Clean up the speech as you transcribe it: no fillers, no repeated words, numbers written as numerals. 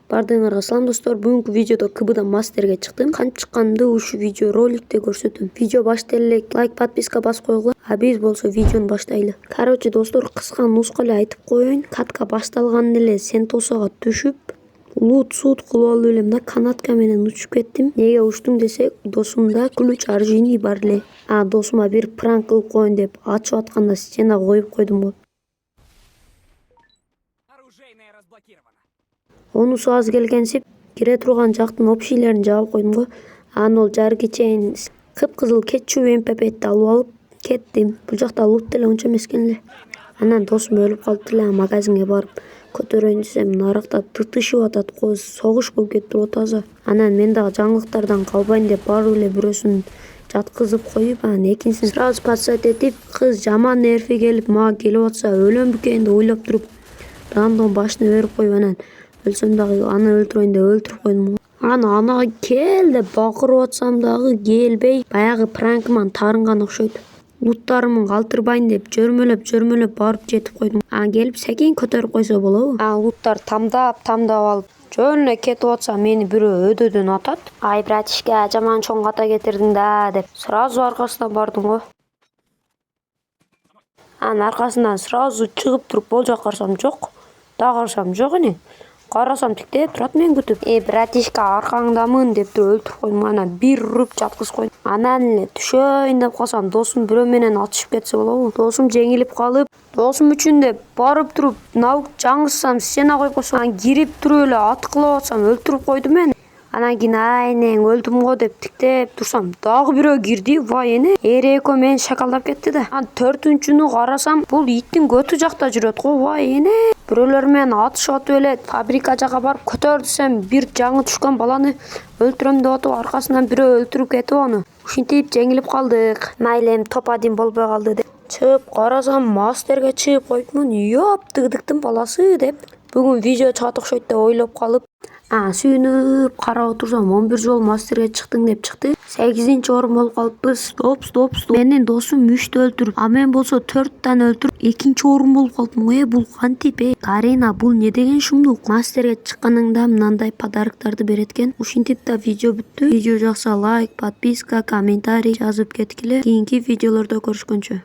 Бардыңарга салам достор. Бүгүнкү видеодо КБдан мастерге чыктым. Кантип чыкканымды ушул видео роликте көрсөтөм. Видео башта эле лайк, подписка басып койгула. А биз болсо видеону баштайлы. Короче достор, кыска нуска эле айтып коеюн. Катка башталганда эле Сентосого түшүп, лут кылып алып элем да, канатка менен учуп кеттим. Неге учтум десек, досумда ключ оружейный бар эле. Досума бир пранк кылып коеюн деп ачып атканда стенага коюп койдум го. Онусу аз келгенсип, кире турган жактын общийлерин жаап койдум го. Анан ол жарыки чейин кыпкызыл кетчуп МП5 алып алып кеттим. Бул жакта лут деле унча эмес экен эле. Анан досум өлүп калыптыр эле, магазинге барып көтөрөйүн десем, наракта тытышып атат го, согуш болуп кетиптир го таза. Анан мен дагы жаңылыктардан калбайын деп барып эле бирөөсүн жаткызып коюп, анан экинчисин сразу подсать этип, кыз жаман нерви келип мага келип атса өлөм бекейин деп ойлоп туруп, рандом башына берип коюп, анан өлсөм дагы аны өлтүрөйүн деп өлтүрүп койдум го. Анага кел деп бакырып атсам дагы келбей, баягы пранкыман таарынган окшойт. Луттарымын калтырбайын деп жөрмөлөп барып жетип койдум. Келип секин көтөрүп койсо болобу? Луттар тамдап алып жөн эле кетип атса, мени бирөө өдөдөн атат. Ай братишка, жаман чоң ката кетирдиң да деп сразу аркасынан бардым го. Аркасынан сразу чыгып туруп бул жакка карасам жок. Дагы карасам жок эне. Карасам тиктеп турат мени күтүп. Братишка, аркаңдамын деп туруп өлтүрүп койдум. Анан бир уруп жаткызып койдум. Анан эле түшөйүн деп калсам, досум бирөө менен атышып кетсе болобу? Досум жеңилип калып, досум үчүн деп барып туруп навык жаңырсам, стена коюп койсом, анан кирип туруп эле аткылап атсам өлтүрүп койду мени. Анан кийин айнең өлдүм го деп тиктеп турсам, дагы бирөө кирди. Вай эне, экөө мени шакалдап кетти да. Төртүнчүнү карасам, бул иттин көтү жакта жүрөт го. Вай эне. Бирөөлөр менен атышып атып эле фабрика жака барып көтөр десем, бир жаңы түшкөн баланы өлтүрөм деп атып, аркасынан бирөө өлтүрүп кетип аны. Ушинтип жеңилип калдык. Майли эми топ-1 болбой калды деп. Чыгып карасам, мастерге чыгып коюпмун. Ёп, тыгдыктын баласы деп. Бүгүн видео чыгат окшойт деп ойлоп калып, сүйүнүп карап отурсам, 11 жолу мастерге чыктың деп чыкты. 8-орун болуп калыппыз. Стоп. Менин досум 3тү өлтүрүп, мен болсо 4таны өлтүрүп, 2-орун болуп калдым. Бул кантип? Карина, бул не деген шумдук? Мастерге чыкканыңда мындай подароктарды берет экен. Ушинтип да видео бүттү. Видео жакса лайк, подписка, комментарий жазып кеткиле. Кийинки видеолордо көрүшкөнчө.